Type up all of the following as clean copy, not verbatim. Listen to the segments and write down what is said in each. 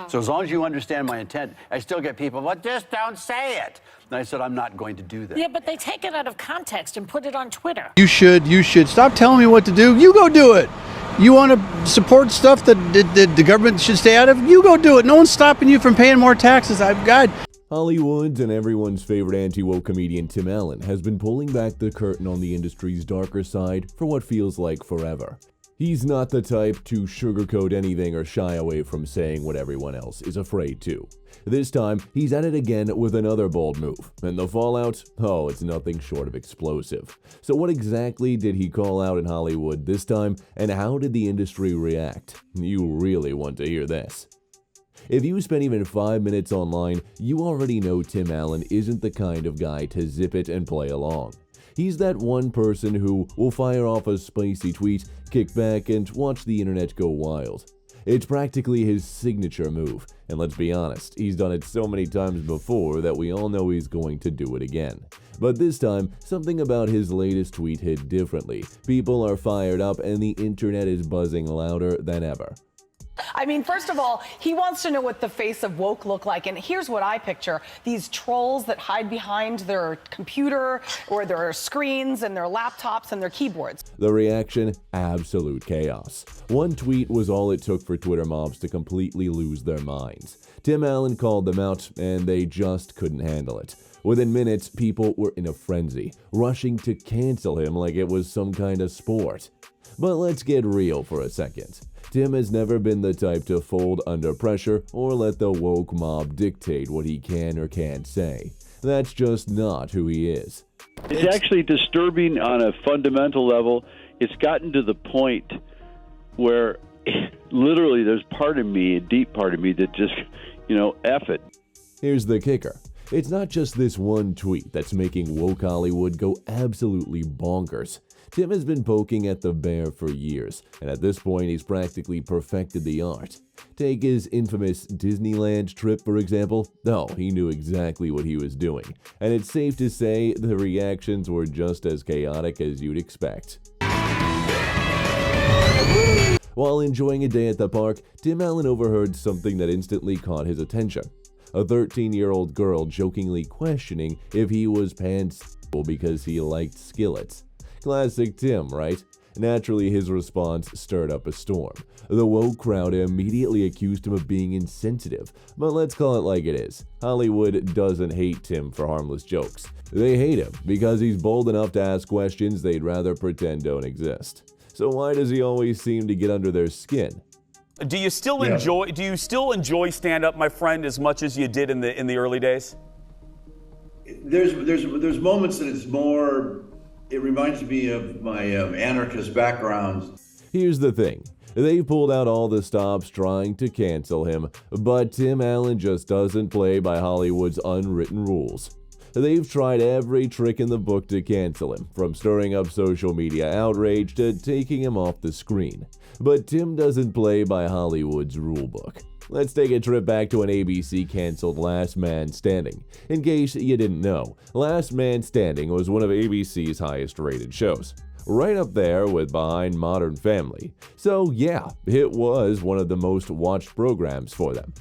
So as long as you understand my intent, I still get people, well, just don't say it. And I said, I'm not going to do that. Yeah, but they take it out of context and put it on Twitter. You should stop telling me what to do. You go do it. You want to support stuff that the government should stay out of? You go do it. No one's stopping you from paying more taxes. God. Hollywood's and everyone's favorite anti-woke comedian Tim Allen has been pulling back the curtain on the industry's darker side for what feels like forever. He's not the type to sugarcoat anything or shy away from saying what everyone else is afraid to. This time, he's at it again with another bold move, and the fallout? Oh, it's nothing short of explosive. So what exactly did he call out in Hollywood this time, and how did the industry react? You really want to hear this. If you spend even 5 minutes online, you already know Tim Allen isn't the kind of guy to zip it and play along. He's that one person who will fire off a spicy tweet, kick back, and watch the internet go wild. It's practically his signature move, and let's be honest, he's done it so many times before that we all know he's going to do it again. But this time, something about his latest tweet hit differently. People are fired up and the internet is buzzing louder than ever. I mean, first of all, he wants to know what the face of woke look like, and here's what I picture. These trolls that hide behind their computer or their screens and their laptops and their keyboards. The reaction? Absolute chaos. One tweet was all it took for Twitter mobs to completely lose their minds. Tim Allen called them out, and they just couldn't handle it. Within minutes, people were in a frenzy, rushing to cancel him like it was some kind of sport. But let's get real for a second. Tim has never been the type to fold under pressure or let the woke mob dictate what he can or can't say. That's just not who he is. It's actually disturbing on a fundamental level. It's gotten to the point where literally there's part of me, a deep part of me, that just, F it. Here's the kicker. It's not just this one tweet that's making woke Hollywood go absolutely bonkers. Tim has been poking at the bear for years, and at this point he's practically perfected the art. Take his infamous Disneyland trip, for example. Oh, he knew exactly what he was doing, and it's safe to say the reactions were just as chaotic as you'd expect. While enjoying a day at the park, Tim Allen overheard something that instantly caught his attention. A 13-year-old girl jokingly questioning if he was pansexual because he liked skillets. Classic Tim, right? Naturally, his response stirred up a storm. The woke crowd immediately accused him of being insensitive, but let's call it like it is. Hollywood doesn't hate Tim for harmless jokes. They hate him because he's bold enough to ask questions they'd rather pretend don't exist. So why does he always seem to get under their skin? Do you still enjoy stand-up, my friend, as much as you did in the early days? There's moments that it's more. It reminds me of my anarchist background. Here's the thing. They've pulled out all the stops trying to cancel him, but Tim Allen just doesn't play by Hollywood's unwritten rules. They've tried every trick in the book to cancel him, from stirring up social media outrage to taking him off the screen. But Tim doesn't play by Hollywood's rulebook. Let's take a trip back to when ABC canceled Last Man Standing. In case you didn't know, Last Man Standing was one of ABC's highest rated shows, right up there with behind Modern Family. So yeah, it was one of the most watched programs for them.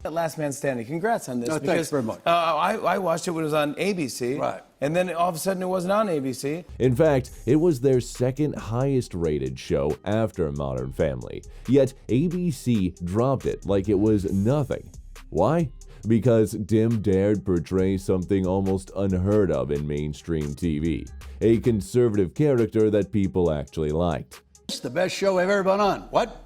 Last Man Standing. Congrats on this. No, thanks very much. I watched it when it was on ABC. Right. And then all of a sudden it wasn't on ABC. In fact, it was their second highest rated show after Modern Family. Yet ABC dropped it like it was nothing. Why? Because Tim dared portray something almost unheard of in mainstream TV. A conservative character that people actually liked. It's the best show I've ever been on. What?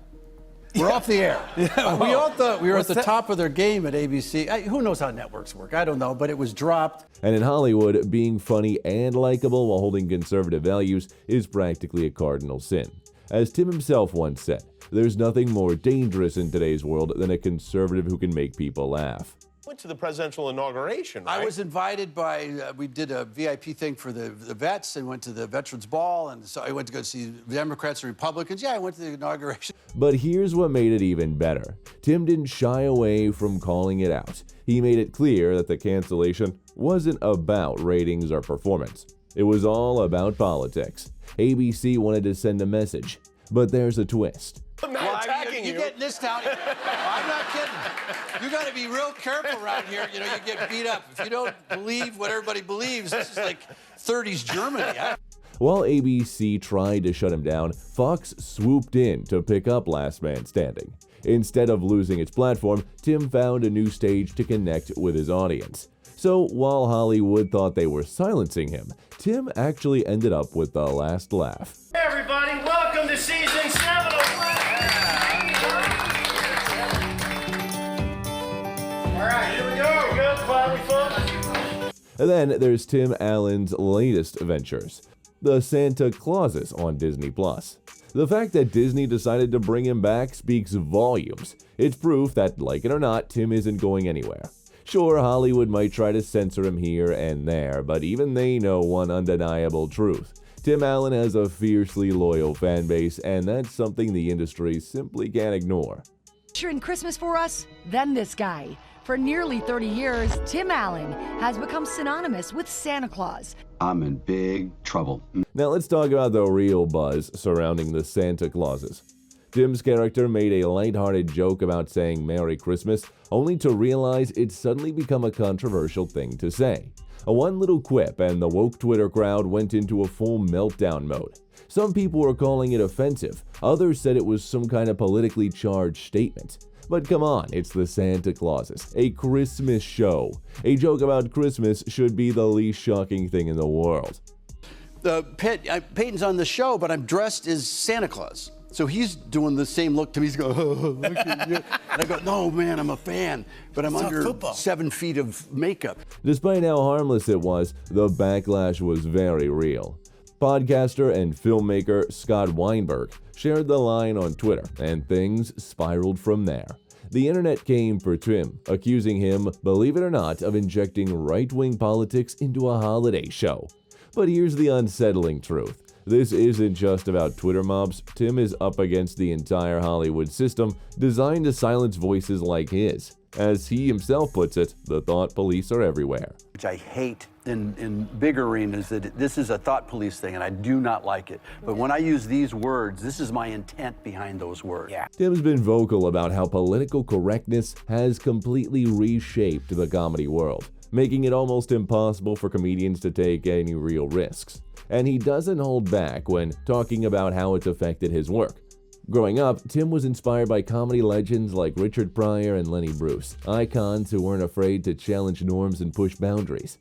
We're off the air. We all thought we were at the top of their game at ABC. Who knows how networks work? I don't know, but it was dropped. And in Hollywood, being funny and likable while holding conservative values is practically a cardinal sin. As Tim himself once said, there's nothing more dangerous in today's world than a conservative who can make people laugh. Went to the presidential inauguration, right? I was invited by, we did a VIP thing for the vets and went to the Veterans Ball, and so I went to go see Democrats and Republicans. Yeah, I went to the inauguration. But here's what made it even better. Tim didn't shy away from calling it out. He made it clear that the cancellation wasn't about ratings or performance. It was all about politics. ABC wanted to send a message. But there's a twist. I'm not attacking you. You're getting this down. I'm not kidding. You got to be real careful around here. You know, you get beat up. If you don't believe what everybody believes, this is like 30s Germany. While ABC tried to shut him down, Fox swooped in to pick up Last Man Standing. Instead of losing its platform, Tim found a new stage to connect with his audience. So while Hollywood thought they were silencing him, Tim actually ended up with the last laugh. Hey everybody, welcome to season 7 of All right, here we go. Good, quietly, folks. And then there's Tim Allen's latest ventures, the Santa Clauses on Disney+. The fact that Disney decided to bring him back speaks volumes. It's proof that, like it or not, Tim isn't going anywhere. Sure, Hollywood might try to censor him here and there, but even they know one undeniable truth. Tim Allen has a fiercely loyal fan base, and that's something the industry simply can't ignore. In Christmas for us, then this guy. For nearly 30 years, Tim Allen has become synonymous with Santa Claus. I'm in big trouble. Now let's talk about the real buzz surrounding the Santa Clauses. Tim's character made a lighthearted joke about saying Merry Christmas, only to realize it's suddenly become a controversial thing to say. One little quip and the woke Twitter crowd went into a full meltdown mode. Some people were calling it offensive, others said it was some kind of politically charged statement. But come on, it's the Santa Clauses, a Christmas show. A joke about Christmas should be the least shocking thing in the world. Peyton's on the show, but I'm dressed as Santa Claus. So he's doing the same look to me. He's going, oh, look at you. And I go, no, man, I'm a fan, but I'm under 7 feet of makeup. Despite how harmless it was, the backlash was very real. Podcaster and filmmaker Scott Weinberg shared the line on Twitter, and things spiraled from there. The internet came for Tim, accusing him, believe it or not, of injecting right-wing politics into a holiday show. But here's the unsettling truth. This isn't just about Twitter mobs. Tim is up against the entire Hollywood system designed to silence voices like his. As he himself puts it, the thought police are everywhere. Which I hate in big arenas, that this is a thought police thing, and I do not like it. But when I use these words, this is my intent behind those words. Yeah. Tim's been vocal about how political correctness has completely reshaped the comedy world, making it almost impossible for comedians to take any real risks. And he doesn't hold back when talking about how it's affected his work. Growing up, Tim was inspired by comedy legends like Richard Pryor and Lenny Bruce, icons who weren't afraid to challenge norms and push boundaries.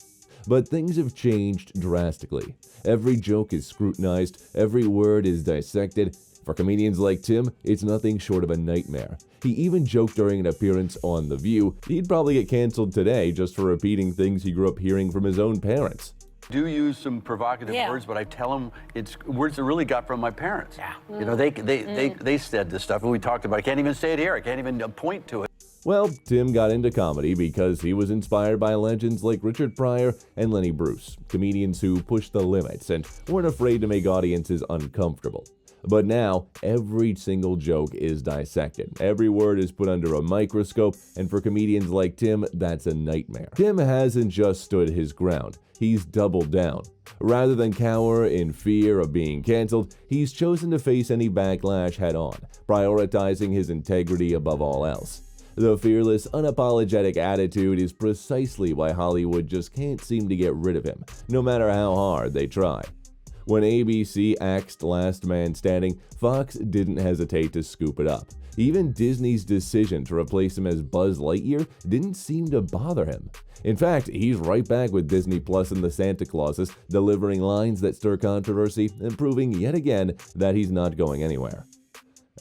But things have changed drastically. Every joke is scrutinized, every word is dissected. For comedians like Tim, it's nothing short of a nightmare. He even joked during an appearance on The View he'd probably get canceled today just for repeating things he grew up hearing from his own parents. Do use some provocative words, but I tell them it's words that really got from my parents. Yeah. You know, they said this stuff, and we talked about it. I can't even say it here. I can't even point to it. Well, Tim got into comedy because he was inspired by legends like Richard Pryor and Lenny Bruce, comedians who pushed the limits and weren't afraid to make audiences uncomfortable. But now, every single joke is dissected. Every word is put under a microscope, and for comedians like Tim, that's a nightmare. Tim hasn't just stood his ground. He's doubled down. Rather than cower in fear of being canceled, he's chosen to face any backlash head-on, prioritizing his integrity above all else. The fearless, unapologetic attitude is precisely why Hollywood just can't seem to get rid of him, no matter how hard they try. When ABC axed Last Man Standing, Fox didn't hesitate to scoop it up. Even Disney's decision to replace him as Buzz Lightyear didn't seem to bother him. In fact, he's right back with Disney Plus and the Santa Clauses, delivering lines that stir controversy and proving yet again that he's not going anywhere.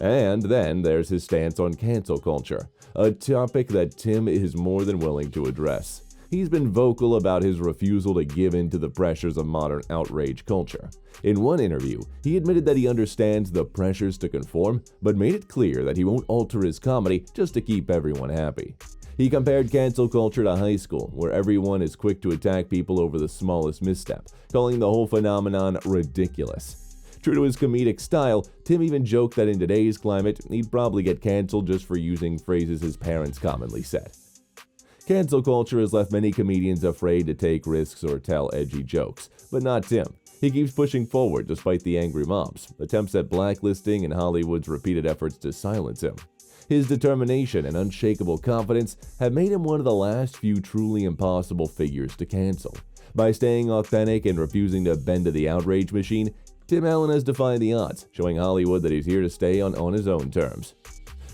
And then there's his stance on cancel culture, a topic that Tim is more than willing to address. He's been vocal about his refusal to give in to the pressures of modern outrage culture. In one interview, he admitted that he understands the pressures to conform, but made it clear that he won't alter his comedy just to keep everyone happy. He compared cancel culture to high school, where everyone is quick to attack people over the smallest misstep, calling the whole phenomenon ridiculous. True to his comedic style, Tim even joked that in today's climate, he'd probably get canceled just for using phrases his parents commonly said. Cancel culture has left many comedians afraid to take risks or tell edgy jokes, but not Tim. He keeps pushing forward despite the angry mobs, attempts at blacklisting, and Hollywood's repeated efforts to silence him. His determination and unshakable confidence have made him one of the last few truly impossible figures to cancel. By staying authentic and refusing to bend to the outrage machine, Tim Allen has defied the odds, showing Hollywood that he's here to stay on his own terms.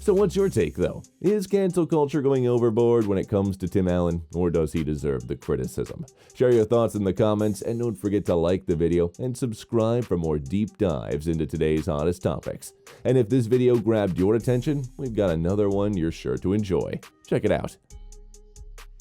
So what's your take, though? Is cancel culture going overboard when it comes to Tim Allen, or does he deserve the criticism? Share your thoughts in the comments, and don't forget to like the video and subscribe for more deep dives into today's hottest topics. And if this video grabbed your attention, we've got another one you're sure to enjoy. Check it out.